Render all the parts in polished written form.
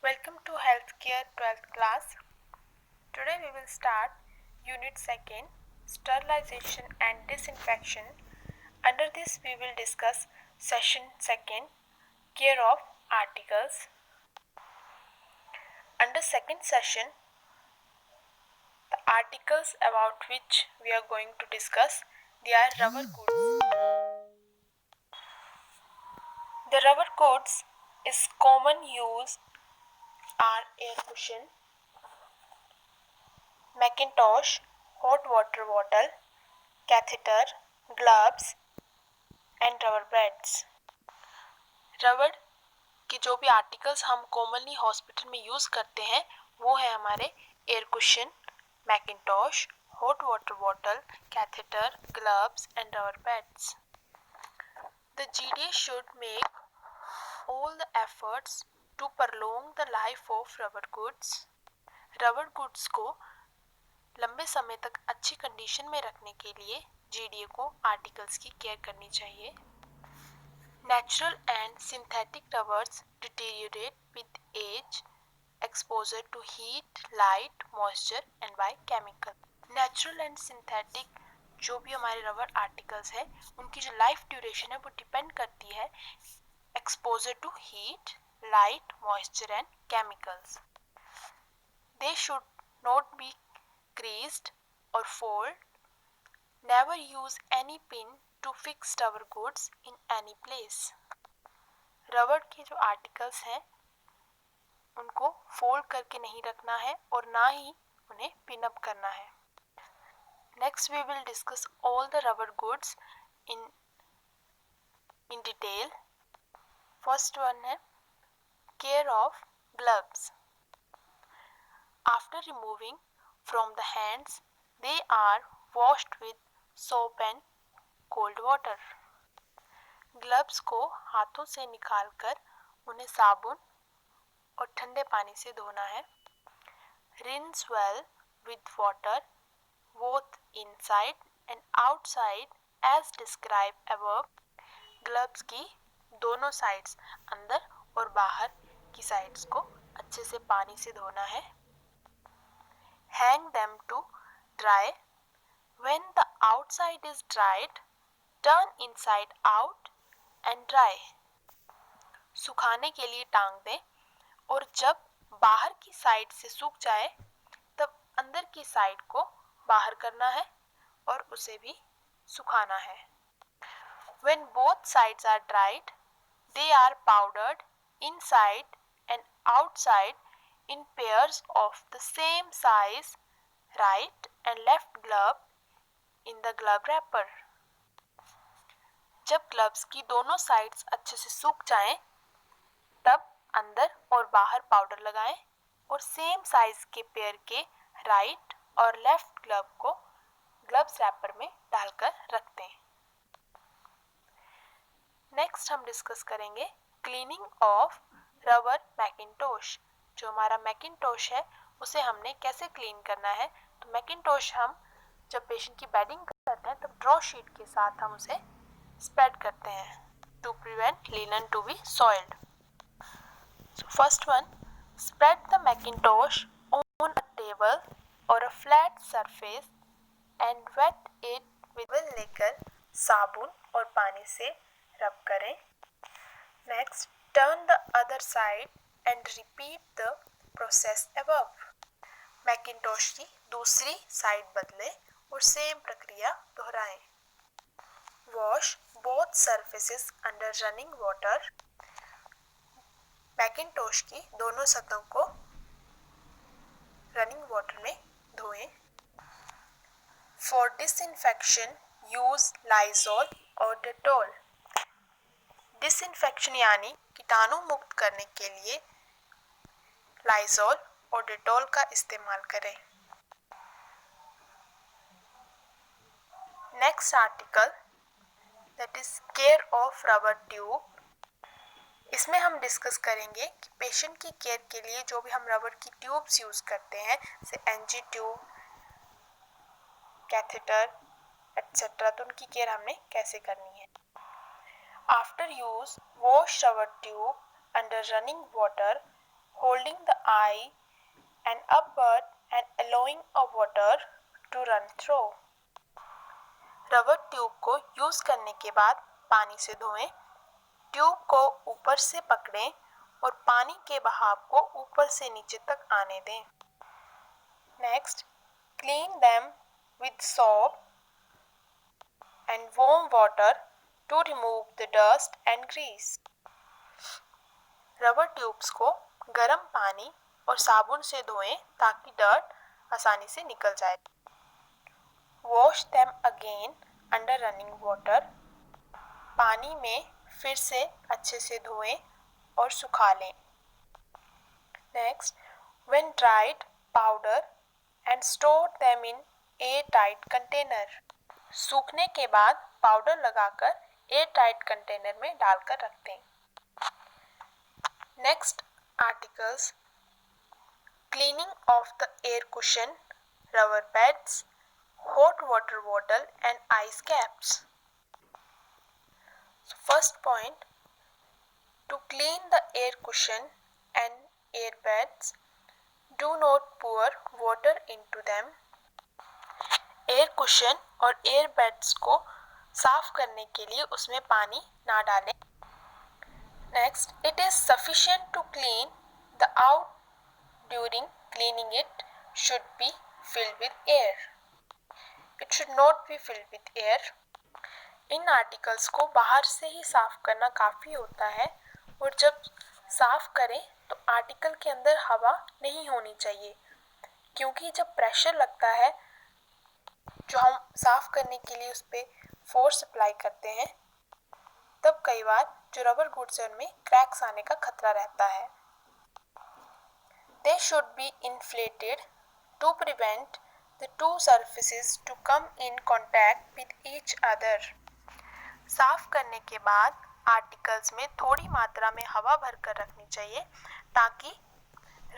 Welcome to Healthcare 12th class. Today we will start Unit 2nd, Sterilization and Disinfection. Under this we will discuss Session 2nd, Care of Articles. Under second session, the articles about which we are going to discuss, they are rubber goods. The rubber goods is common use are air cushion, Macintosh, hot water bottle, catheter, gloves and rubber bands. Rubber के जो भी articles हम commonly hospital में use करते हैं वो है हमारे air cushion, mackintosh, hot water bottle, catheter, gloves and rubber bands. The GDA should make all the efforts to prolong the life of rubber goods. Rubber goods को लंबे समय तक अच्छी कंडीशन में रखने के लिए जीडीए को आर्टिकल्स की केयर करनी चाहिए. Natural and synthetic rubbers deteriorate with age, exposure to heat, light, moisture and by chemical. Natural and synthetic जो भी हमारे रबर आर्टिकल्स है उनकी जो लाइफ ड्यूरेशन है वो डिपेंड करती है exposure to heat, light, moisture and chemicals. They should not be creased or fold. Never use any pin to fix rubber goods in any place. Rubber के जो articles हैं उनको फोल्ड करके नहीं रखना है और ना ही उन्हें पिन अप करना है. Next we will discuss all the rubber goods in detail. First one है care of gloves. After removing from the hands they are washed with soap and cold water. Gloves को हाथों से निकालकर उन्हें साबुन और ठंडे पानी से धोना है. Rinse well with water both inside and outside as describe above. Gloves की दोनों साइड्स, अंदर और बाहर की साइड्स को अच्छे से पानी से धोना है. Hang them to dry. When the outside is dried, turn inside out and dry. सुखाने के लिए टांग दें और जब बाहर की साइड से सूख जाए तब अंदर की साइड को बाहर करना है और उसे भी सुखाना है. When both sides are dried, they are powdered inside and outside in pairs of the same size, right and left glove in the glove wrapper. जब ग्लव्स की दोनों साइड्स अच्छे से सूख जाएं, तब अंदर और बाहर पाउडर लगाएं और सेम साइज के पेयर के राइट और लेफ्ट ग्लव को ग्लव्स रैपर में डालकर रख दें. नेक्स्ट हम डिस्कस करेंगे क्लीनिंग ऑफ रबर मैकिंटोश. जो हमारा मैकिंटोश है उसे हमने कैसे क्लीन करना है. तो मैकिंटोश हम जब पेशेंट की बेडिंग करते हैं तब ड्रॉ शीट के साथ हम उसे स्प्रेड करते हैं to prevent linen to be soiled. So first one, spread the mackintosh on a table और a flat surface and wet it with लेकर साबुन और पानी से रब करें. Next, turn the other side and repeat the process above. Mackintosh की दूसरी side बदलें और सेम प्रक्रिया दोहराएं. Wash both surfaces under running water. Mackintosh की दोनों सतहों को रनिंग वाटर में धोएं. फॉर डिसइंफेक्शन यूज लाइजोल और डेटॉल. डिसइंफेक्शन यानी कीटाणु मुक्त करने के लिए लाइजोल और डेटॉल का इस्तेमाल करें. Next article that is care of rubber tube. इसमें हम डिस्कस करेंगे कि पेशेंट की केयर के लिए जो भी हम रबर की ट्यूब्स यूज करते हैं जैसे एनजी ट्यूब, कैथेटर एटसेट्रा, तो उनकी केयर हमने कैसे करनी है. After use wash rubber tube under running water holding the eye and upward and allowing a water to run through. Rubber tube को यूज करने के बाद पानी से धोएं। ट्यूब को ऊपर से पकड़ें और पानी के बहाव को ऊपर से नीचे तक आने दें। Next, clean them with soap and warm water to remove the dust and grease. Rubber tubes को गर्म पानी और साबुन से धोएं ताकि डर्ट आसानी से निकल जाए। Wash them again under running water. पानी में फिर से अच्छे से धोएं और सुखा लें। Next, when dried, powder and store them in airtight container. सूखने के बाद पाउडर लगाकर एयरटाइट कंटेनर में डालकर रख दें। Next articles, cleaning of the air cushion, rubber beds, hot water bottle and ice caps. So first point, to clean the air cushion and air beds, do not pour water into them. Air cushion और air beds को साफ करने के लिए उसमें पानी ना डालें। Next, it is sufficient to clean the out during cleaning it should be filled with air. It should not be filled with air. इन आर्टिकल्स को बाहर से ही साफ करना काफ़ी होता है और जब साफ करें तो आर्टिकल के अंदर हवा नहीं होनी चाहिए, क्योंकि जब प्रेशर लगता है जो हम साफ करने के लिए उस पर फोर्स अप्लाई करते हैं, तब कई बार जो रबर गुड्स है उनमें क्रैक्स आने का खतरा रहता है। They should be inflated to prevent the two surfaces to come in contact with each other. साफ करने के बाद आर्टिकल्स में थोड़ी मात्रा में हवा भरकर रखनी चाहिए ताकि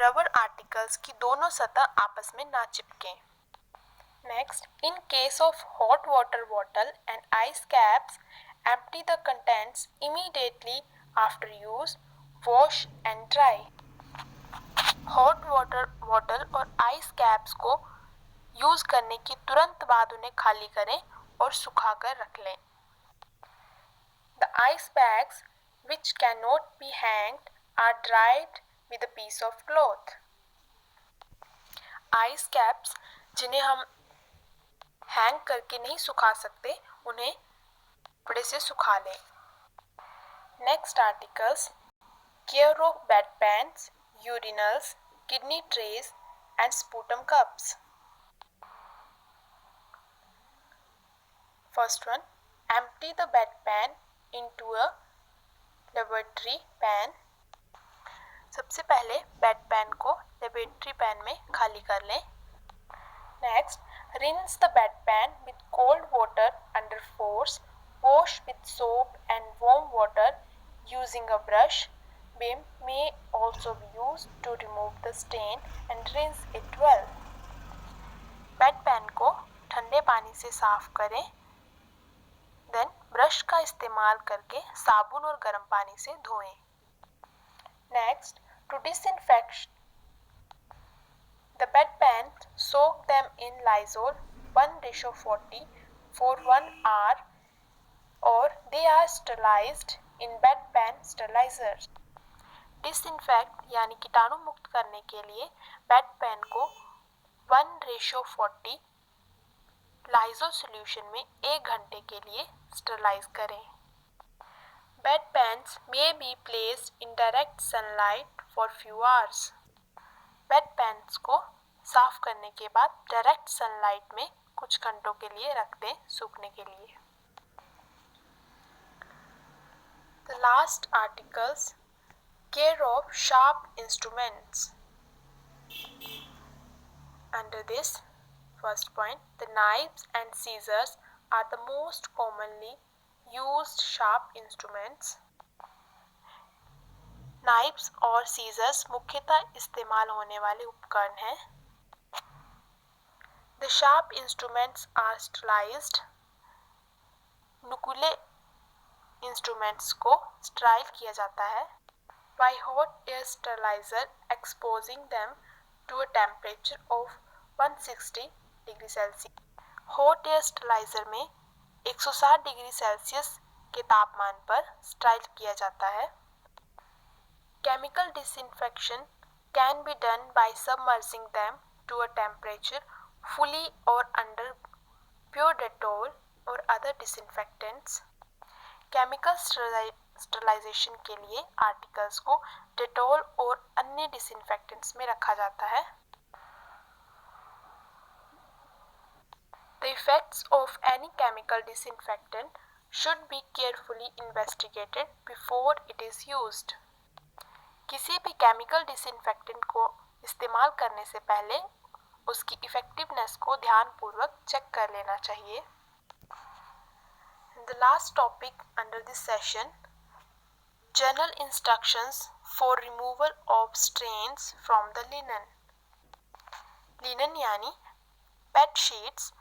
रबर आर्टिकल्स की दोनों सतह आपस में ना चिपकें। Next, in case of hot water bottle and ice caps, empty the contents immediately after use, wash and dry. Hot water bottle और ice caps को यूज करने की तुरंत बाद उन्हें खाली करें और सुखाकर रख लें। The ice bags which cannot be hanged are dried with a piece of cloth. Ice caps जिन्हें हम हैंग करके नहीं सुखा सकते, उन्हें कपड़े से सुखा लें। Next articles, care of bed pans, urinals, kidney trays and sputum cups. First one, empty the bed pan into a laboratory pan. सबसे पहले बेड पैन को लेबोरेटरी पैन में खाली कर लें। Next, rinse the bedpan with cold water under force. Wash with soap and warm water using a brush. Vim may also be used to remove the stain and rinse it well. बेडपैन को ठंडे पानी से साफ करें, then brush का इस्तेमाल करके साबुन और गर्म पानी से धोएं। Next, to disinfect the bedpan, soak them in Lysol 1:40 for 1 hour or they are sterilized in bedpan sterilizer. Disinfect यानी कीटाणु मुक्त करने के लिए बेडपैन को 1:40 लाइजोल सॉल्यूशन में 1 घंटे के लिए स्टरलाइज करें। बेडपैन्स may be placed in direct sunlight for few hours. बेडपैन्स को साफ करने के बाद डायरेक्ट सनलाइट में कुछ घंटों के लिए रख दें सूखने के लिए। The last articles, care of sharp instruments. Under this, first point, the knives and scissors are the most commonly used sharp instruments. Knives और सीजर्स मुख्यतः इस्तेमाल होने वाले उपकरण हैं। The sharp instruments are sterilized. नुकीले इंस्ट्रूमेंट्स को स्टराइल किया जाता है। by hot air sterilizer exposing them to a temperature of 160 degree Celsius. Hot air steriliser में 160 डिग्री सेल्सियस के तापमान पर स्टराइल किया जाता है। Chemical disinfection can be done by submerging them to a temperature fully or under pure Dettol or other disinfectants। Chemical sterilization के लिए articles को डेटोल और अन्य डिसइंफेक्टेंट्स में रखा जाता है। The effects of any chemical disinfectant should be carefully investigated before it is used। किसी भी केमिकल डिसइंफेक्टेंट को इस्तेमाल करने से पहले उसकी इफेक्टिवनेस को ध्यानपूर्वक चेक कर लेना चाहिए। The last topic under this session, general instructions for removal of stains from the linen। Linen यानी बेड शीट्स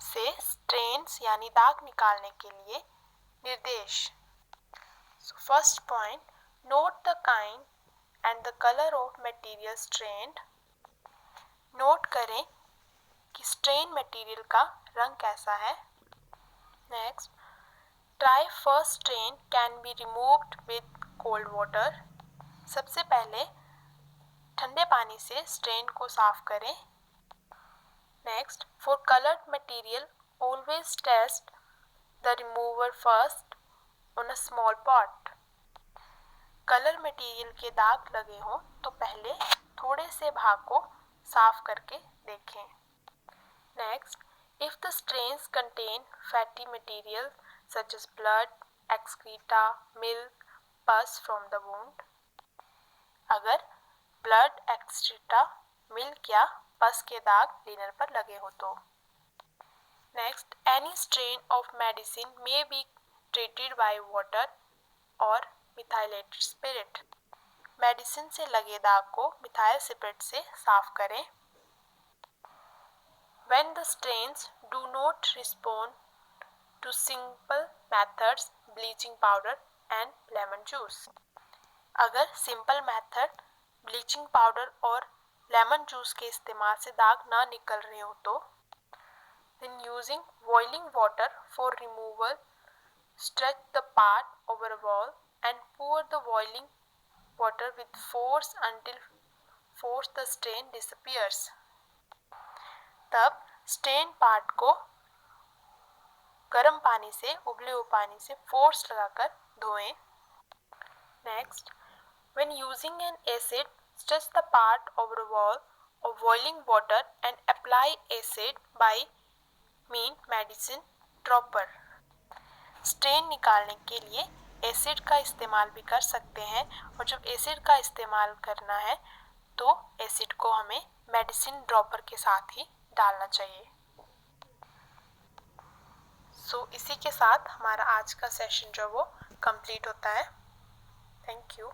से स्ट्रेन्स यानी दाग निकालने के लिए निर्देश। First point, note the kind and the colour of material stained. Note करें कि स्ट्रेन मटेरियल का रंग कैसा है। Next, try first stain can be removed with cold water. सबसे पहले ठंडे पानी से स्ट्रेन को साफ करें। Next, for coloured material always test the remover first on a small pot. Colour material के दाग लगे हों तो पहले थोड़े से भाग को साफ करके देखें। Next, if the stains contain fatty material such as blood, excreta, milk, pus from the wound। अगर blood, excreta, milk या pus के दाग लिनन पर लगे हो तो। Next, any stain of medicine may be treated by water or methylated spirit। Medicine से लगे दाग को मिथाइल स्पिरिट से साफ करें। When the stains do not respond to simple methods, bleaching powder and lemon juice। अगर सिंपल मेथड ब्लीचिंग पाउडर और lemon juice के इस्तेमाल से दाग ना निकल रहे हो तो then using boiling water for removal, stretch the part over a wall and pour the boiling water with force until the stain disappears। तब स्टेन पार्ट को गर्म पानी से उबले हुए पानी से फोर्स लगाकर धोएं। Next, when using an acid, stretch the part over a wall of boiling water and apply acid by mean medicine dropper। Stain निकालने के लिए एसिड का इस्तेमाल भी कर सकते हैं और जब एसिड का इस्तेमाल करना है तो एसिड को हमें मेडिसिन ड्रॉपर के साथ ही डालना चाहिए। इसी के साथ हमारा आज का सेशन जो वो कंप्लीट होता है। Thank you.